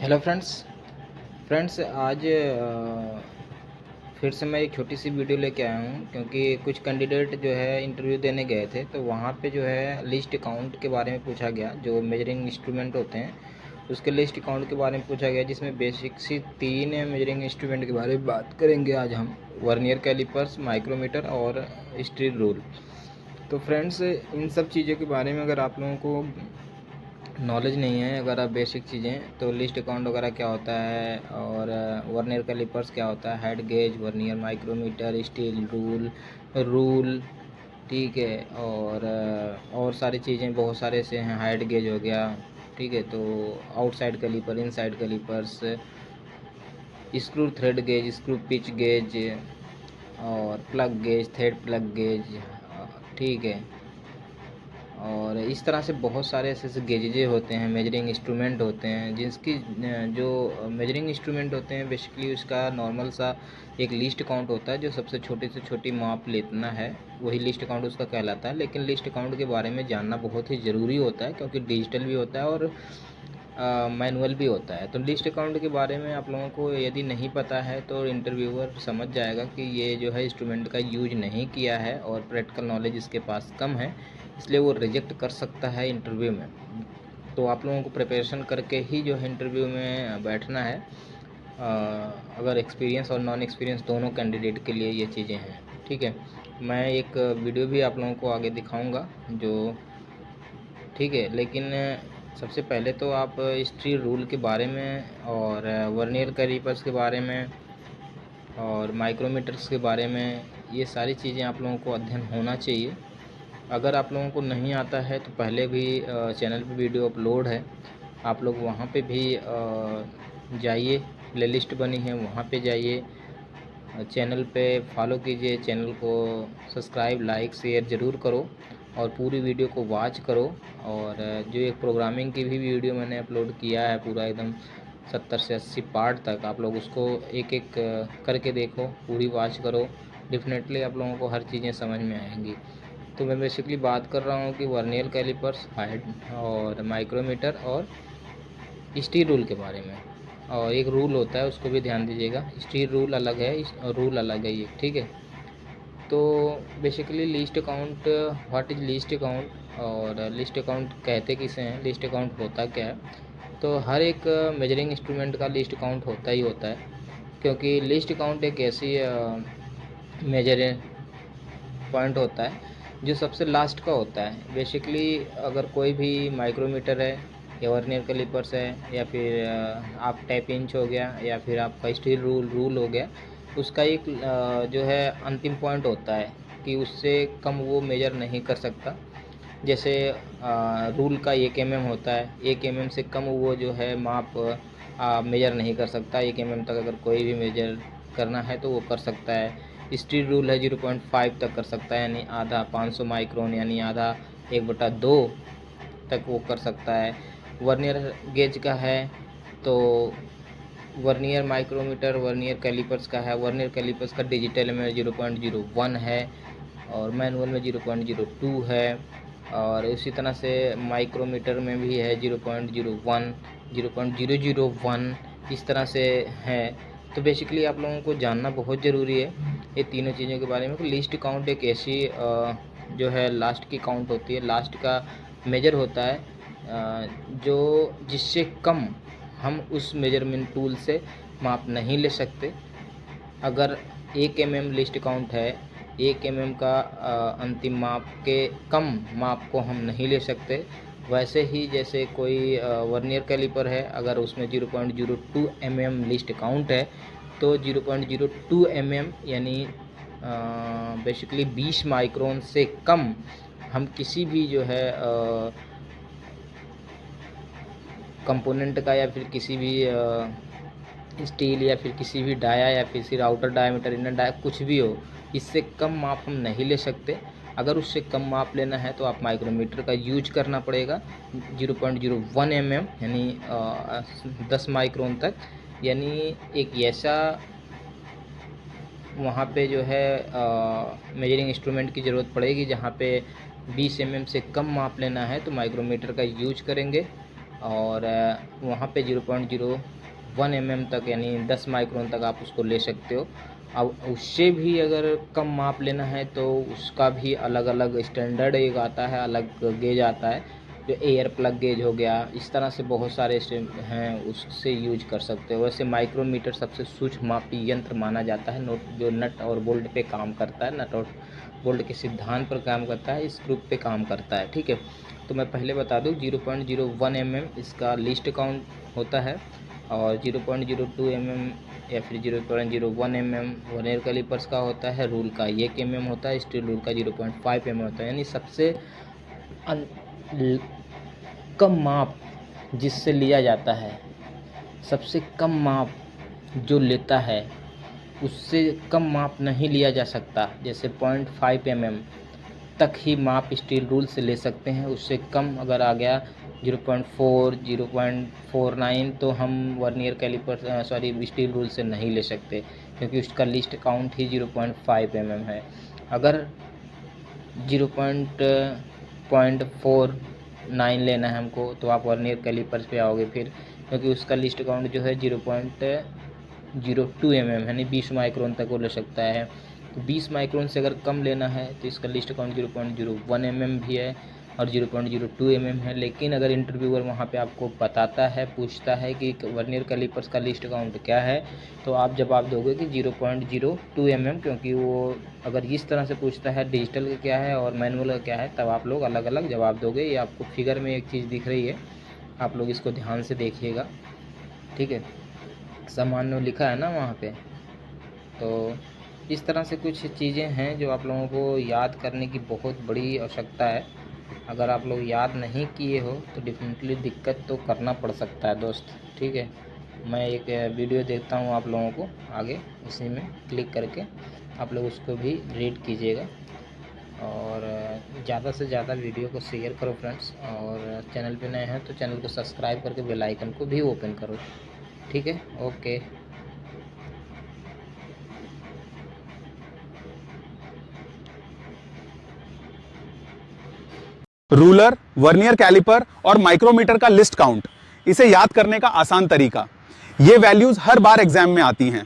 Hello friends. आज फिर से मैं एक छोटी सी वीडियो लेके आया हूँ क्योंकि कुछ कैंडिडेट जो है इंटरव्यू देने गए थे, तो वहाँ पे जो है लिस्ट काउंट के बारे में पूछा गया। जो मेजरिंग इंस्ट्रूमेंट होते हैं उसके लिस्ट काउंट के बारे में पूछा गया, जिसमें बेसिक सी 3 मेजरिंग इंस्ट्रूमेंट के बारे में बात करेंगे आज हम। वर्नियर कैलिपर्स, माइक्रोमीटर और स्टील रूल। तो फ्रेंड्स, इन सब चीज़ों के बारे में अगर आप लोगों को नॉलेज नहीं है, अगर आप बेसिक चीज़ें, तो लिस्ट काउंट वगैरह क्या होता है और वर्नियर कैलिपर्स क्या होता है, head gauge, vernier, micrometer, steel rule, rule, ठीक है, और सारी चीज़ें बहुत सारे से हैं। हेड गेज हो गया, ठीक है, तो outside caliper, inside calipers, screw thread gauge, screw pitch gauge और plug gauge, thread plug gauge, ठीक है। और इस तरह से बहुत सारे ऐसे गेजेज होते हैं, मेजरिंग इंस्ट्रूमेंट होते हैं, जिसकी जो मेजरिंग इंस्ट्रूमेंट होते हैं बेसिकली उसका नॉर्मल सा एक लिस्ट काउंट होता है। जो सबसे छोटी से छोटी माप लेना है वही लिस्ट काउंट उसका कहलाता है। लेकिन लिस्ट काउंट के बारे में जानना बहुत ही ज़रूरी होता है, क्योंकि डिजिटल भी होता है और मैनुअल भी होता है। तो लिस्ट काउंट के बारे में आप लोगों को यदि नहीं पता है तो इंटरव्यूअर समझ जाएगा कि ये जो है इंस्ट्रूमेंट का यूज नहीं किया है और प्रैक्टिकल नॉलेज इसके पास कम है, इसलिए वो रिजेक्ट कर सकता है इंटरव्यू में। तो आप लोगों को प्रिपरेशन करके ही जो है इंटरव्यू में बैठना है। अगर एक्सपीरियंस और नॉन एक्सपीरियंस दोनों कैंडिडेट के लिए ये चीज़ें हैं, ठीक है। मैं एक वीडियो भी आप लोगों को आगे दिखाऊंगा जो, ठीक है। लेकिन सबसे पहले तो आप स्टील रूल के बारे में और वर्नियर कैलिपर्स के बारे में और माइक्रोमीटर्स के बारे में, ये सारी चीज़ें आप लोगों को अध्ययन होना चाहिए। अगर आप लोगों को नहीं आता है तो पहले भी चैनल पे वीडियो अपलोड है, आप लोग वहाँ पे भी जाइए, प्लेलिस्ट बनी है वहाँ पे जाइए, चैनल पे फॉलो कीजिए, चैनल को सब्सक्राइब, लाइक, शेयर ज़रूर करो और पूरी वीडियो को वॉच करो। और जो एक प्रोग्रामिंग की भी वीडियो मैंने अपलोड किया है पूरा एकदम 70 से 80 पार्ट तक, आप लोग उसको एक एक करके देखो, पूरी वॉच करो। डेफिनेटली आप लोगों को हर चीज़ें समझ में आएंगी। तो मैं बेसिकली बात कर रहा हूँ कि वर्नियर कैलिपर्स, हेड और माइक्रोमीटर और स्टील रूल के बारे में। और एक रूल होता है, उसको भी ध्यान दीजिएगा। स्टील रूल अलग है और रूल अलग है ये, ठीक है। तो basically list count, what is list count और लिस्ट काउंट कहते किसे हैं, लिस्ट काउंट होता क्या है। तो हर एक मेजरिंग इंस्ट्रूमेंट का लिस्ट काउंट होता ही होता है, क्योंकि लिस्ट काउंट एक ऐसी मेजर पॉइंट होता है जो सबसे लास्ट का होता है। बेसिकली अगर कोई भी माइक्रोमीटर है या वर्नियर कैलिपर्स है या फिर आप टैप इंच हो गया या फिर आपका स्टील रूल हो गया, उसका एक जो है अंतिम पॉइंट होता है कि उससे कम वो मेजर नहीं कर सकता। जैसे रूल का 1 mm होता है, 1 mm से कम वो जो है माप मेजर नहीं कर सकता। 1 mm तक अगर कोई भी मेजर करना है तो वो कर सकता है। स्टील रूल है 0.5 तक कर सकता है, यानी आधा, 500 माइक्रोन यानी आधा, 1/2 तक वो कर सकता है। वर्नियर गेज का है तो वर्नियर माइक्रोमीटर, वर्नियर कैलिपर्स का है। वर्नियर कैलिपर्स का डिजिटल में 0.01 है और मैनुअल में 0.02 है। और इसी तरह से माइक्रोमीटर में भी है 0.01, 0.001, इस तरह से है। तो बेसिकली आप लोगों को जानना बहुत ज़रूरी है ये तीनों चीज़ों के बारे में। लिस्ट काउंट एक ऐसी जो है लास्ट की काउंट होती है, लास्ट का मेजर होता है जो जिससे कम हम उस मेजरमेंट टूल से माप नहीं ले सकते। अगर 1 mm लिस्ट काउंट है, 1 mm का अंतिम माप के कम माप को हम नहीं ले सकते। वैसे ही जैसे कोई वर्नियर कैलिपर है, अगर उसमें 0.02 mm लिस्ट काउंट है तो 0.02 mm यानी बेसिकली 20 माइक्रोन से कम हम किसी भी जो है कंपोनेंट का या फिर किसी भी स्टील या फिर किसी भी डाया या फिर सिर्फ आउटर डायमीटर, इनर डाया, कुछ भी हो, इससे कम माप हम नहीं ले सकते। अगर उससे कम माप लेना है तो आप माइक्रोमीटर का यूज करना पड़ेगा 0.01 mm यानी 10 माइक्रोन तक। यानी एक ऐसा वहाँ पे जो है मेजरिंग इंस्ट्रूमेंट की ज़रूरत पड़ेगी जहाँ पे 20 mm से कम माप लेना है तो माइक्रोमीटर का यूज करेंगे। और वहाँ पे 0.01 mm तक यानी 10 माइक्रोन तक आप उसको ले सकते हो। अब उससे भी अगर कम माप लेना है तो उसका भी अलग अलग स्टैंडर्ड एक आता है, अलग गेज आता है, जो एयर प्लग गेज हो गया, इस तरह से बहुत सारे हैं, उससे यूज कर सकते हो। वैसे माइक्रोमीटर सबसे सूक्ष्म मापी यंत्र माना जाता है, जो नट और बोल्ट पे काम करता है, नट और बोल्ट के सिद्धांत पर काम करता है, स्क्रू पे काम करता है। ठीक है, तो मैं पहले बता दूं 0.01 mm इसका लीस्ट काउंट होता है, और 0.02 mm या फिर 0.01 mm वर्नियर कैलिपर्स का होता है। रूल का 1 mm होता है, स्टील रूल का 0.5 mm होता है। यानी सबसे कम माप जिससे लिया जाता है, सबसे कम माप जो लेता है उससे कम माप नहीं लिया जा सकता। जैसे 0.5 mm तक ही माप स्टील रूल से ले सकते हैं, उससे कम अगर आ गया 0.4 0.49 तो हम वर्नियर कैलिपर स्टील रूल से नहीं ले सकते, क्योंकि उसका लिस्ट काउंट ही 0.5 mm है। अगर 0.49 लेना है हमको तो आप वर्नियर कैलिपर्स पे आओगे फिर, क्योंकि उसका लिस्ट काउंट जो है 0.02 mm यानी 20 माइक्रोन तक वो ले सकता है। तो 20 माइक्रोन से अगर कम लेना है तो इसका लिस्ट काउंट 0.01 mm भी है और 0.02 mm है। लेकिन अगर इंटरव्यूअर वहाँ पे आपको बताता है, पूछता है कि वर्नियर कैलिपर्स का लिस्ट काउंट क्या है, तो आप जवाब दोगे कि 0.02 mm, क्योंकि वो अगर इस तरह से पूछता है डिजिटल का क्या है और मैनुअल का क्या है, तब आप लोग अलग अलग जवाब दोगे। ये आपको फिगर में एक चीज़ दिख रही है, आप लोग इसको ध्यान से देखिएगा। ठीक है, सामान्य लिखा है ना वहाँ पे। तो इस तरह से कुछ चीज़ें हैं जो आप लोगों को याद करने की बहुत बड़ी आवश्यकता है। अगर आप लोग याद नहीं किए हो तो डेफिनेटली दिक्कत तो करना पड़ सकता है दोस्त। ठीक है, मैं एक वीडियो देखता हूँ आप लोगों को आगे, इसी में क्लिक करके आप लोग उसको भी रीड कीजिएगा, और ज़्यादा से ज़्यादा वीडियो को शेयर करो फ्रेंड्स, और चैनल पे नए हैं तो चैनल को सब्सक्राइब करके बेल आइकन को भी ओपन करो। ठीक है, ओके। रूलर, वर्नियर कैलिपर और माइक्रोमीटर का लिस्ट काउंट, इसे याद करने का आसान तरीका। ये वैल्यूज हर बार एग्जाम में आती हैं।